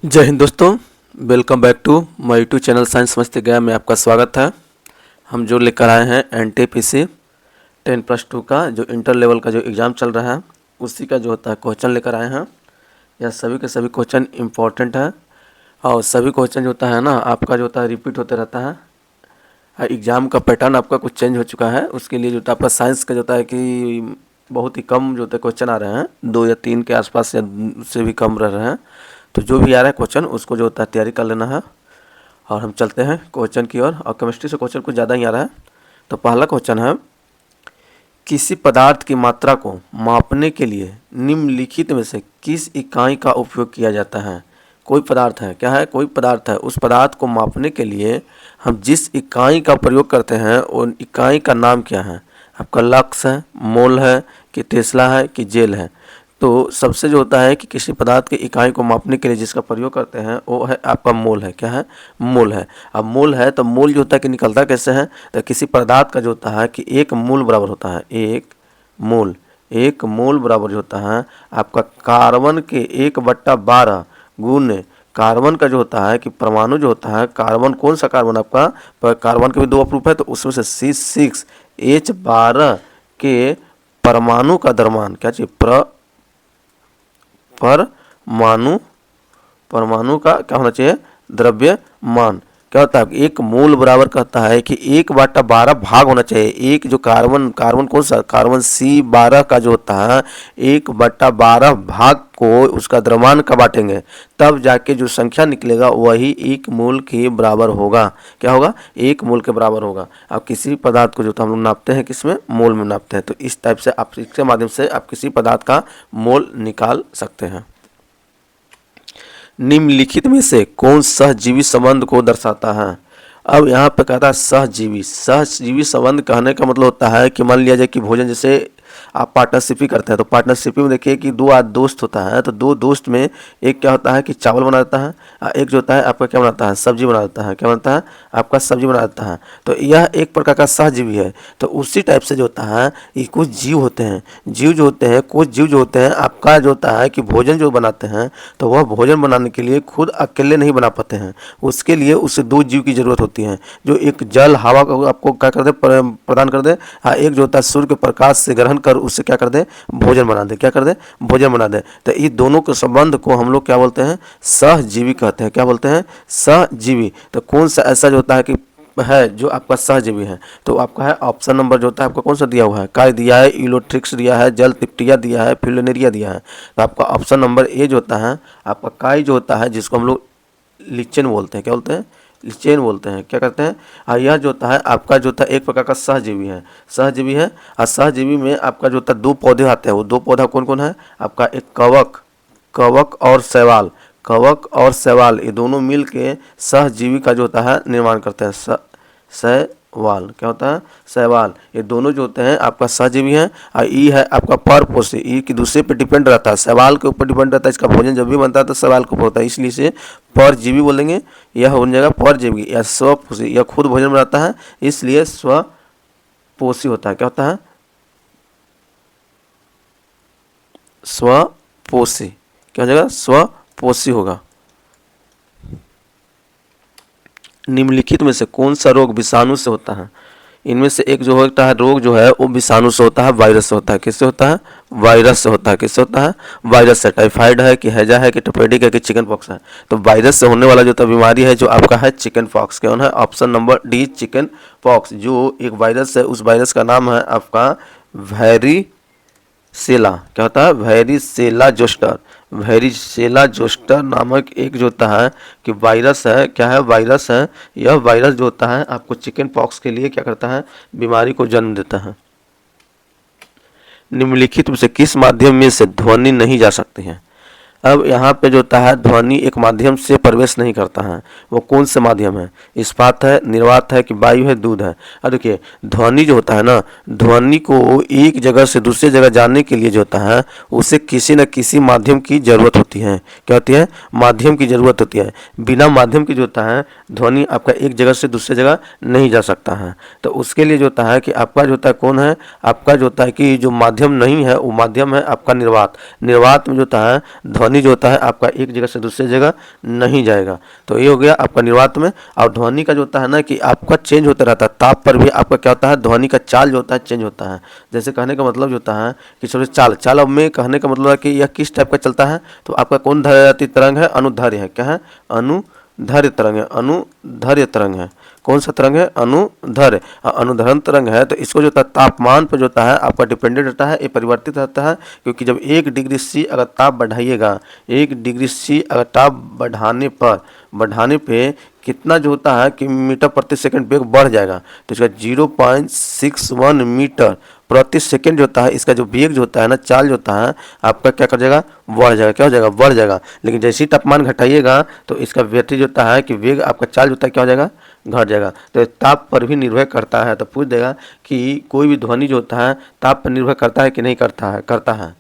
जय हिंद दोस्तों, welcome back to my YouTube channel science समझते गया में आपका स्वागत है। हम जो लेकर आए हैं NTPC 10+2 का जो इंटर लेवल का जो एग्ज़ाम चल रहा है उसी का जो होता है क्वेश्चन लेकर आए हैं। यह सभी के सभी क्वेश्चन इम्पोर्टेंट है और सभी क्वेश्चन जो होता है ना आपका जो होता है रिपीट होते रहता है। एग्ज़ाम का पैटर्न आपका कुछ चेंज हो चुका है, उसके लिए जो होता है आपका साइंस का जो होता है कि बहुत ही कम जो होता है क्वेश्चन आ रहे हैं, 2 या 3 के आसपास या से भी कम रह रहे हैं। तो जो भी आ रहा है क्वेश्चन उसको जो होता है तैयारी कर लेना है और हम चलते हैं क्वेश्चन की ओर। और केमिस्ट्री से क्वेश्चन कुछ ज़्यादा ही आ रहा है। तो पहला क्वेश्चन है, किसी पदार्थ की मात्रा को मापने के लिए निम्नलिखित में से किस इकाई का उपयोग किया जाता है। कोई पदार्थ है, क्या है, कोई पदार्थ है, उस पदार्थ को मापने के लिए हम जिस इकाई का प्रयोग करते हैं उन इकाई का नाम क्या है। आपका लक्स है, मोल है कि टेस्ला है कि जेल है। तो सबसे जो होता है कि किसी पदार्थ की इकाई को मापने के लिए जिसका प्रयोग करते हैं वो है आपका मोल है। क्या है, मोल है। अब मोल है तो मोल जो होता है कि निकलता कैसे है, तो किसी पदार्थ का जो होता है कि एक मोल बराबर होता है, एक मोल बराबर जो होता है आपका कार्बन के 1/12 गुण कार्बन का जो होता है कि परमाणु जो होता है, कार्बन कौन सा कार्बन आपका, कार्बन के भी 2 अपरूप है तो उसमें से C6H12 के परमाणु का द्रव्यमान, क्या चाहिए, परमाणु का क्या होना चाहिए, द्रव्यमान। क्या होता है, एक मोल बराबर कहता है कि 1/12 भाग होना चाहिए। एक जो कार्बन कौन सा, कार्बन C12 का जो होता है 1/12 भाग को उसका द्रव्यमान का बांटेंगे तब जाके जो संख्या निकलेगा वही 1 मोल के बराबर होगा। क्या होगा, 1 मोल के बराबर होगा। अब किसी पदार्थ को जो हम लोग नापते हैं किसमें, मोल में नापते हैं। तो इस टाइप से आप इसके माध्यम से आप किसी पदार्थ का मोल निकाल सकते हैं। निम्नलिखित में से कौन सहजीवी संबंध को दर्शाता है। अब यहाँ पे कहता है सहजीवी संबंध कहने का मतलब होता है कि मान लिया जाए कि भोजन, जैसे आप पार्टनरशिप ही करते हैं तो पार्टनरशिप में देखिए कि 2 दोस्त होता है तो 2 दोस्त में एक क्या होता है कि चावल बना देता है, एक जो होता है आपका क्या बनाता है, सब्जी बना देता है। क्या बनता है, आपका सब्जी बना देता है। तो यह एक प्रकार का सहजीवी है। तो उसी टाइप से जो होता है ये कुछ जीव होते हैं, कुछ जीव जो होते हैं आपका जो होता है कि भोजन जो बनाते हैं तो वह भोजन बनाने के लिए खुद अकेले नहीं बना पाते हैं, उसके लिए उससे 2 जीव की जरूरत होती है जो एक जल हवा को आपको क्या कर दे, प्रदान कर दे। हाँ, एक जो होता है सूर्य के प्रकाश से ग्रहण कर उससे क्या कर दे, भोजन बना दे। क्या कर दे, भोजन बना दे। तो ये दोनों के संबंध को हम लोग क्या बोलते हैं, सहजीवी कहते हैं। क्या बोलते हैं, सहजीवी। तो कौन सा ऐसा जो होता है कि है जो आपका सहजीवी है, तो आपका है ऑप्शन नंबर जो होता है आपका कौन सा दिया हुआ है, काय दिया है, यूलोट्रिक्स दिया है, जल तिप्टिया दिया है, फ्यूलेनेरिया दिया है। तो आपका ऑप्शन नंबर ए जो होता है आपका काय जो होता है जिसको हम लोग लिचेन बोलते हैं। क्या बोलते हैं, लिचेन बोलते हैं। क्या करते हैं, और यह जो होता है आपका जो होता है एक प्रकार का सहजीवी है, और सहजीवी में आपका जो होता है 2 पौधे आते हैं। वो 2 पौधा कौन कौन है आपका, एक कवक और शैवाल, ये दोनों मिल के सहजीवी का जो होता है निर्माण करते हैं। शैवाल, क्या होता है, शैवाल। ये दोनों जो होते हैं आपका सहजीवी हैं। और ई है आपका परपोषी, ई की दूसरे पे डिपेंड रहता है, शैवाल के ऊपर डिपेंड रहता है। इसका भोजन जब भी बनता है तो शैवाल के ऊपर होता है, इसलिए इसे परजीवी बोलेंगे। यह हो जाएगा परजीवी या स्वपोषी, यह खुद भोजन बनाता है इसलिए स्वपोषी होता है। क्या होता है, स्वपोषी। क्या हो जाएगा, स्वपोषी होगा। निम्नलिखित में से कौन सा रोग विषाणु से होता है। इनमें से एक जो होता है रोग जो है वो विषाणु से होता है, वायरस से होता है। किससे होता है, वायरस से होता है। किससे होता है, वायरस से। टाइफाइड है कि हैजा है कि टोपेडिक है कि चिकन पॉक्स है। तो वायरस से होने वाला जो तो बीमारी है जो आपका है चिकन पॉक्स। कौन है, option number D chicken pox. जो एक वायरस है उस वायरस का नाम है आपका वेरिसेला। क्या होता है, वेरिसेला जोस्टर नामक एक जो होता है कि वायरस है। क्या है, वायरस है। यह वायरस जो होता है आपको चिकन पॉक्स के लिए क्या करता है, बीमारी को जन्म देता है। निम्नलिखित में से किस माध्यम में से ध्वनि नहीं जा सकती है। अब यहाँ पे जो होता है ध्वनि एक माध्यम से प्रवेश नहीं करता है, वो कौन से माध्यम है, इस्पात है, निर्वात है कि वायु है, दूध है। अब देखिए ध्वनि जो होता है ना, ध्वनि को एक जगह से दूसरी जगह जाने के लिए जो होता है उसे किसी न किसी माध्यम की जरूरत होती है। क्या होती है, माध्यम की जरूरत होती है। बिना माध्यम की जो होता है ध्वनि आपका एक जगह से दूसरी जगह नहीं जा सकता है। तो उसके लिए जो होता है कि आपका जो होता है कौन है, आपका जो होता है कि जो माध्यम नहीं है वो माध्यम है आपका निर्वात। निर्वात में जो होता है ध्वनि ध्वनि जो होता है आपका एक जगह से दूसरी जगह नहीं जाएगा। तो ये हो गया आपका निर्वात में। और ध्वनि का जो होता है ना कि आपका चेंज होता रहता है, ताप पर भी आपका क्या होता है, ध्वनि का चाल जो होता है चेंज होता है। जैसे कहने का मतलब जो होता है कि सबसे चाल अब में कहने का मतलब है कि यह किस टाइप का चलता है, तो आपका कौन धारती तरंग है, अनुधार्य है। क्या है, अनुधार्य तरंग है, अनुधार्य तरंग है। कौन सा तरंग है, अनुधर्य। अनुधरण तरंग है तो इसको जो होता है तापमान पर जो होता है आपका डिपेंडेंट रहता है, ये परिवर्तित रहता है। क्योंकि जब 1 डिग्री सी अगर ताप बढ़ाइएगा, 1 डिग्री सी अगर ताप बढ़ाने पे कितना जो होता है कि मीटर प्रति सेकंड वेग बढ़ जाएगा। तो इसका 0.61 मीटर प्रति सेकंड जो होता है, इसका जो वेग जो होता है ना, चाल जो होता है आपका क्या कर जाएगा, बढ़ जाएगा। क्या हो जाएगा, बढ़ जाएगा। लेकिन जैसे ही तापमान घटाइएगा तो इसका वेग जो होता है कि वेग आपका चाल जो होता है क्या हो जाएगा, घट जाएगा। तो ये ताप पर भी निर्भर करता है। तो पूछ देगा कि कोई भी ध्वनि जो होता है ताप पर निर्भर करता है कि नहीं करता है, करता है।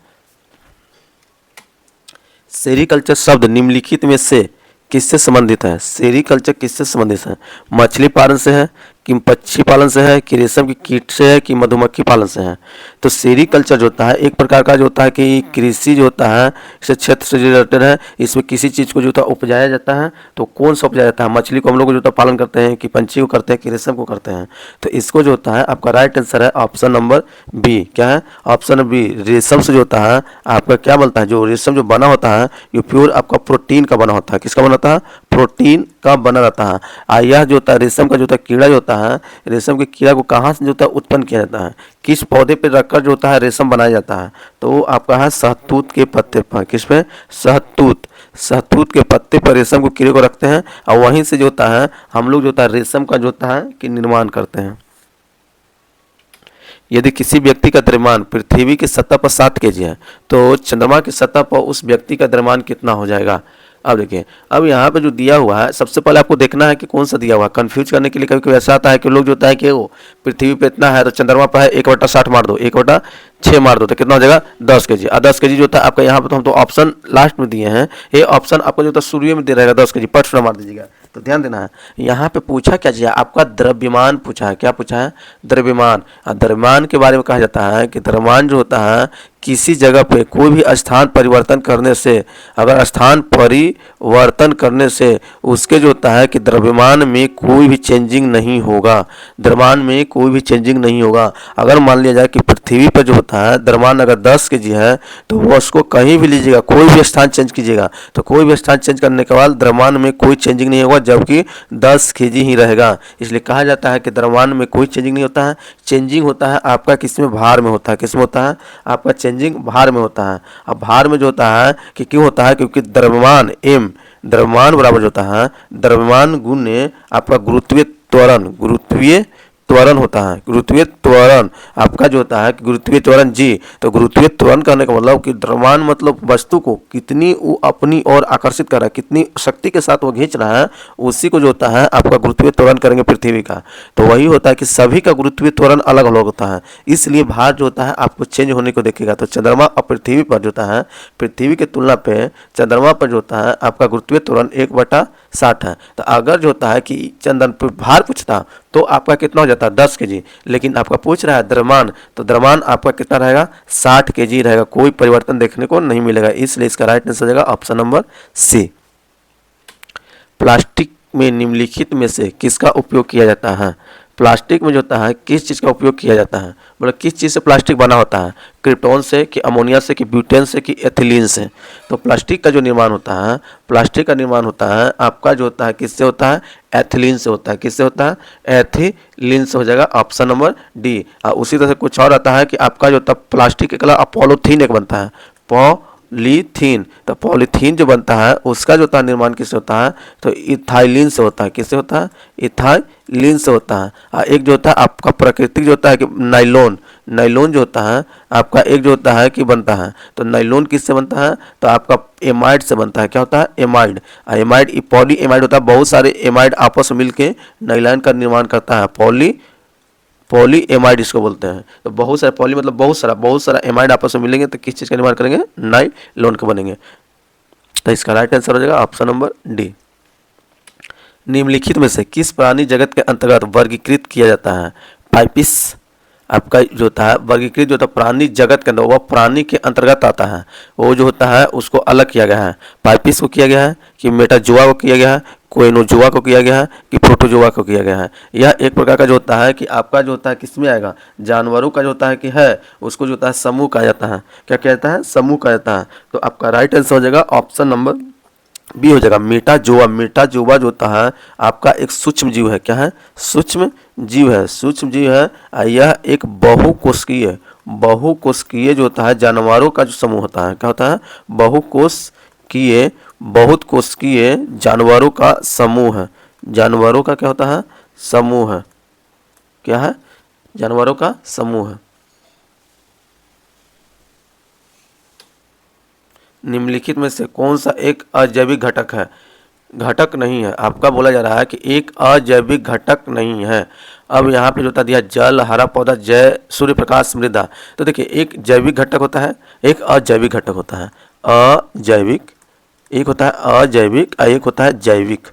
सेरीकल्चर शब्द निम्नलिखित में से किससे संबंधित है। सेरीकल्चर किससे संबंधित है, मछली पालन से है कि पक्षी पालन से है कि रेशम की कीट से है कि मधुमक्खी पालन से है। तो सेरीकल्चर जो होता है एक प्रकार का जो होता है कि कृषि जो होता है इस क्षेत्र से रिलेटेड है। इसमें किसी चीज़ को जो होता है उपजाया जाता है। तो कौन सा उपजाया जाता है, मछली को हम लोग जो होता है पालन करते हैं कि पंछी को करते हैं कि रेशम को करते हैं। तो इसको जो होता है आपका राइट आंसर है ऑप्शन नंबर बी। क्या है, ऑप्शन बी। रेशम से जो होता है आपका क्या बनता है, जो रेशम जो बना होता है ये प्योर आपका प्रोटीन का बना होता है। किसका बना होता है, प्रोटीन का बना रहता है। यह जो होता है रेशम का जो होता है कीड़ा जो होता है, रेशम के कीड़ा को कहाँ से जो होता है उत्पन्न किया जाता है, किस पौधे पे रखकर जो होता है रेशम बनाया जाता है। तो आपका है शहतूत के पत्ते पर। किस पे, शहतूत के पत्ते पर रेशम को कीड़े को रखते हैं और वहीं से जो होता है हम लोग जो होता है रेशम का जो होता है कि निर्माण करते हैं। यदि किसी व्यक्ति का द्रव्यमान पृथ्वी की सतह पर 7 kg है तो चंद्रमा की सतह पर उस व्यक्ति का द्रव्यमान कितना हो जाएगा। अब देखिए, अब यहाँ पे जो दिया हुआ है सबसे पहले आपको देखना है कि कौन सा दिया हुआ है। कंफ्यूज करने के लिए कभी कभी ऐसा आता है कि लोग जो होता है कि वो पृथ्वी पे इतना है तो चंद्रमा पर है 1/60 मार दो, 1/6 मार दो तो कितना हो जाएगा 10 kg। और 10 kg जो होता है आपका यहाँ पे तो हम तो ऑप्शन लास्ट में दिए हैं, ये ऑप्शन आपको जो होता है शुरू में दे रहेगा 10 kg, पट मार दीजिएगा। तो ध्यान देना है, यहाँ पे पूछा क्या चाहिए आपका, द्रव्यमान पूछा है। क्या पूछा है, द्रव्यमान। द्रव्यमान के बारे में कहा जाता है कि द्रव्यमान जो होता है किसी जगह पे कोई भी स्थान परिवर्तन करने से, अगर स्थान परिवर्तन करने से उसके जो होता है कि द्रव्यमान में कोई भी चेंजिंग नहीं होगा, द्रव्यमान में कोई भी चेंजिंग नहीं होगा। अगर मान लिया जाए कि पृथ्वी पर जो होता है द्रव्यमान अगर 10 kg है तो वो उसको कहीं भी लीजिएगा, कोई भी स्थान चेंज कीजिएगा तो कोई भी स्थान चेंज करने के बाद द्रव्यमान में कोई चेंजिंग नहीं होगा, जबकि 10 kg ही रहेगा। इसलिए कहा जाता है कि द्रव्यमान में कोई चेंजिंग नहीं होता है। चेंजिंग होता है आपका किसमें, भार में होता है। किसमें होता है आपका चेंजिंग, भार में होता है। अब भार में जो होता है कि क्यों होता है, क्योंकि द्रव्यमान m, द्रव्यमान बराबर जो होता है द्रव्यमान गुणे आपका गुरुत्वीय त्वरण, गुरुत्वीय त्वरण होता है। गुरुत्वीय त्वरण आपका जो होता है कि गुरुत्वीय त्वरण जी। तो गुरुत्वीय त्वरण करने का मतलब कि द्रव्यमान मतलब वस्तु को कितनी वो अपनी ओर आकर्षित कर रहा है, कितनी शक्ति के साथ वो खींच रहा है, उसी को जो होता है आपका गुरुत्वीय त्वरण करेंगे पृथ्वी का। तो वही होता है कि सभी का गुरुत्वीय त्वरण अलग अलग होता है, इसलिए भार जो होता है आपको चेंज होने को देखेगा। तो चंद्रमा और पृथ्वी पर जो होता है, पृथ्वी की तुलना पे चंद्रमा पर जो होता है आपका गुरुत्वीय त्वरण 1/60 है। तो अगर जो होता है कि चंद्रमा पर भार पूछता तो आपका कितना हो जाता है 10 kg, लेकिन आपका पूछ रहा है द्रव्यमान, तो द्रव्यमान आपका कितना रहेगा 60 kg रहेगा, कोई परिवर्तन देखने को नहीं मिलेगा। इसलिए इसका राइट आंसर हो जाएगा ऑप्शन नंबर सी। प्लास्टिक में निम्नलिखित में से किसका उपयोग किया जाता है। प्लास्टिक में जो होता है किस चीज़ का उपयोग किया जाता है, मतलब किस चीज़ से प्लास्टिक बना होता है, क्रिप्टोन से कि अमोनिया से कि ब्यूटेन से कि एथिलीन से। तो प्लास्टिक का जो निर्माण होता है, प्लास्टिक का निर्माण होता है आपका जो होता है किससे होता है, एथिलीन से होता है। किससे होता है, एथिलीन से हो जाएगा ऑप्शन नंबर डी। उसी तरह से कुछ और आता है कि आपका जो होता है प्लास्टिक के कलर पॉलीथीन एक बनता है, पॉलीथीन। तो पॉलीथीन जो बनता है उसका जो होता है निर्माण किससे होता है, तो इथाइलिन से होता है। किससे होता है, इथाइलिन से होता है। एक जो होता है आपका प्राकृतिक जो होता है कि नाइलॉन, नाइलॉन जो होता है आपका एक जो होता है कि बनता है, तो नाइलॉन किससे बनता है, तो आपका एमाइड से बनता है। क्या होता है, एमाइड। एमाइड पॉली एमाइड होता है, बहुत सारे एमाइड आपस में मिलकर नाइलॉन का निर्माण करता है। पॉली एमाइड इसको बोलते हैं। तो बहुत सारे पॉली मतलब बहुत सारा एमाइड आपस में मिलेंगे तो किस चीज़ का निर्माण करेंगे, नाइलॉन का बनेंगे। तो इसका राइट आंसर हो जाएगा ऑप्शन नंबर डी। निम्नलिखित में से किस प्राणी जगत के अंतर्गत वर्गीकृत किया जाता है। पाइपिस, आपका जो होता है वर्गीकृत जो होता है प्राणी जगत के अंदर, वह प्राणी के अंतर्गत आता है। वो जो होता है उसको अलग किया गया है। पाइपिस को किया गया है कि मेटाजोआ को किया गया है, कोइनोजोआ को किया गया है कि प्रोटोजोआ को किया गया है। यह एक प्रकार का जो होता है कि आपका जो होता है किसमें आएगा, जानवरों का जो होता है कि है उसको जो होता है समूह कहा जाता है। क्या कहता है, समूह कहा जाता है। तो आपका राइट आंसर हो जाएगा ऑप्शन नंबर बी हो जाएगा, मेटाजोआ। मेटाजोआ जो होता है आपका एक सूक्ष्म जीव है। क्या है, सूक्ष्म जीव है, सूक्ष्म जीव है। यह एक बहुकोशिकीय जो होता है जानवरों का जो समूह होता है। क्या होता है, बहुत कोशिकीय जानवरों का समूह है। जानवरों का क्या होता है, समूह है। क्या है, जानवरों का समूह है। निम्नलिखित में से कौन सा एक अजैविक घटक है, घटक नहीं है। आपका बोला जा रहा है कि एक अजैविक घटक नहीं है। अब यहाँ पे जो होता दिया जल, हरा पौधा, जय, सूर्य प्रकाश, मृदा। तो देखिए एक जैविक घटक होता है, एक अजैविक घटक होता है। अजैविक एक होता है अजैविक और एक होता है जैविक।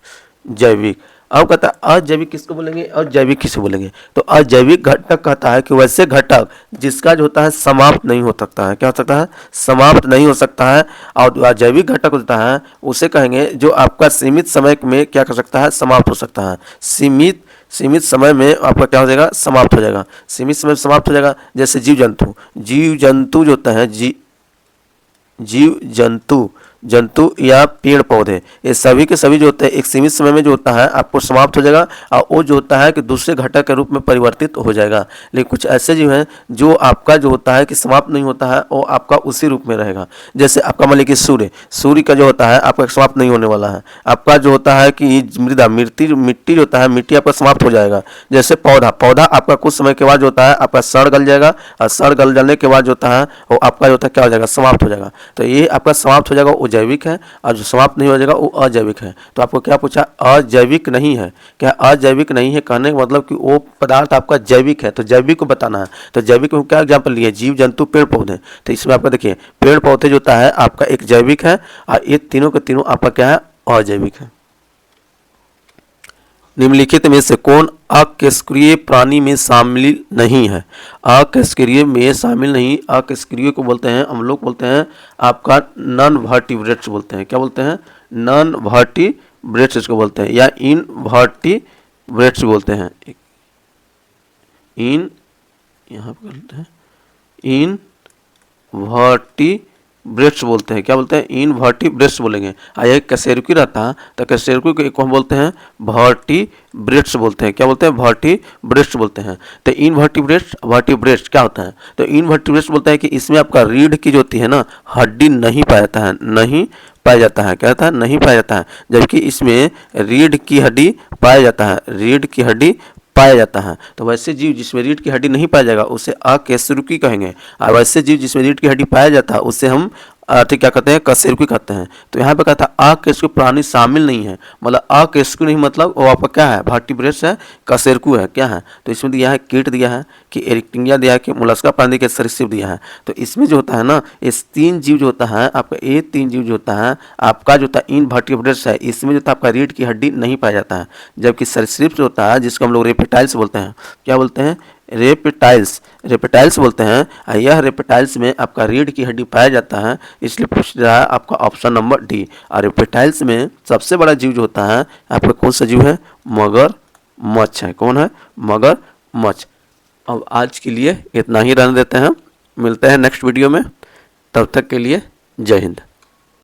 जैविक अब कहता है अजैविक किसको बोलेंगे और जैविक किसको बोलेंगे। तो अजैविक घटक कहता है कि वैसे घटक जिसका जो होता है समाप्त नहीं हो सकता है। क्या हो सकता है, समाप्त नहीं हो सकता है। और अजैविक घटक होता है उसे कहेंगे जो आपका सीमित समय में क्या कर सकता है, समाप्त हो सकता है। सीमित समय में आपका क्या हो जाएगा, समाप्त हो जाएगा। सीमित समय में समाप्त हो जाएगा। जैसे जीव जंतु जो होता है जीव जंतु या पेड़ पौधे, ये सभी के सभी जो होते हैं एक सीमित समय में जो होता है आपको समाप्त हो जाएगा और वो जो होता है कि दूसरे घटक के रूप में परिवर्तित हो जाएगा। लेकिन कुछ ऐसे जीव हैं जो आपका जो होता है कि समाप्त नहीं होता है, वो आपका उसी रूप में रहेगा। जैसे आपका मान लीजिए सूर्य का जो होता है आपका समाप्त नहीं होने वाला है। आपका जो होता है कि मिट्टी जो होता है, मिट्टी आपका समाप्त हो जाएगा। जैसे पौधा आपका कुछ समय के बाद जो होता है आपका सड़ गल जाएगा और सड़ गल जाने के बाद जो होता है वो आपका जो होता है क्या हो जाएगा, समाप्त हो जाएगा। तो ये आपका समाप्त हो जाएगा वो जैविक है और जो समाप्त नहीं हो जाएगा वो अजैविक है। तो आपको क्या पूछा, अजैविक नहीं है। क्या अजैविक नहीं है कहने का मतलब कि वो पदार्थ आपका जैविक है, तो जैविक को बताना है। तो जैविक में क्या एग्जाम्पल लिए, जीव जंतु पेड़ पौधे। तो इसमें आपका देखिए पेड़ पौधे जो होता है आपका एक जैविक है और ये तीनों के तीनों आपका क्या है, अजैविक है। निम्नलिखित में से कौन अकशेरुकीय प्राणी में शामिल नहीं है। अकशेरुकीय में शामिल नहीं, अकशेरुकीय को बोलते हैं हम लोग बोलते हैं आपका नॉन वर्टिब्रेट्स बोलते हैं। क्या बोलते हैं, नॉन वर्टिब्रेट्स इसको बोलते हैं या इनवर्टिब्रेट्स बोलते हैं। यहाँ पे बोलते हैं इनवर्टिब्रेट्स बोलते हैं। क्या बोलते हैं, इनवर्टिब्रेट्स बोलेंगे। आया कशेरुकी रहता है तो कशेरुकी को हम बोलते हैं वर्टिब्रेट्स बोलते हैं। क्या बोलते हैं, वर्टिब्रेट्स बोलते हैं। तो वर्टिब्रेट्स क्या होता है, तो इनवर्टिब्रेट्स बोलते हैं कि इसमें आपका रीढ़ की जो होती है ना हड्डी नहीं पाया जाता है, नहीं पाया जाता है। क्या होता है, नहीं पाया जाता है। जबकि इसमें रीढ़ की हड्डी पाया जाता है, रीढ़ की हड्डी पाया जाता है। तो वैसे जीव जिसमें रीढ़ की हड्डी नहीं पाया जाएगा उसे अकशेरुकी कहेंगे, और वैसे जीव जिसमें रीढ़ की हड्डी पाया जाता है उसे हम क्या कहते हैं, कशेरुकी कहते हैं। तो यहाँ पे कहता है अकशेरुकी प्राणी शामिल नहीं है, मतलब अकशेरुकी नहीं मतलब वो आपका क्या है, वर्टिब्रेट्स है, कशेरुकी है, क्या है। तो इसमें दिया है कीट, दिया है कि एरिक्टिनिया, दिया है कि मोलस्का प्राणी के सरीसृप दिया है। तो इसमें जो होता है ना इस तीन जीव जो होता है आपका, ये तीन जीव जो होता है आपका जो होता है इनवर्टिब्रेट्स है, इसमें जो होता है आपका रीढ़ की हड्डी नहीं पाया जाता है। जबकि सरीसृप जो होता है जिसको हम लोग रेप्टाइल्स बोलते हैं। क्या बोलते हैं, रेप्टाइल्स बोलते हैं। यह रेप्टाइल्स में आपका रीढ़ की हड्डी पाया जाता है, इसलिए पूछ रहा है आपका ऑप्शन नंबर डी। और रेप्टाइल्स में सबसे बड़ा जीव जो होता है आपका कौन सा जीव है, मगरमच्छ है। कौन है, मगरमच्छ। अब आज के लिए इतना ही रहने देते हैं, मिलते हैं नेक्स्ट वीडियो में, तब तक के लिए जय हिंद।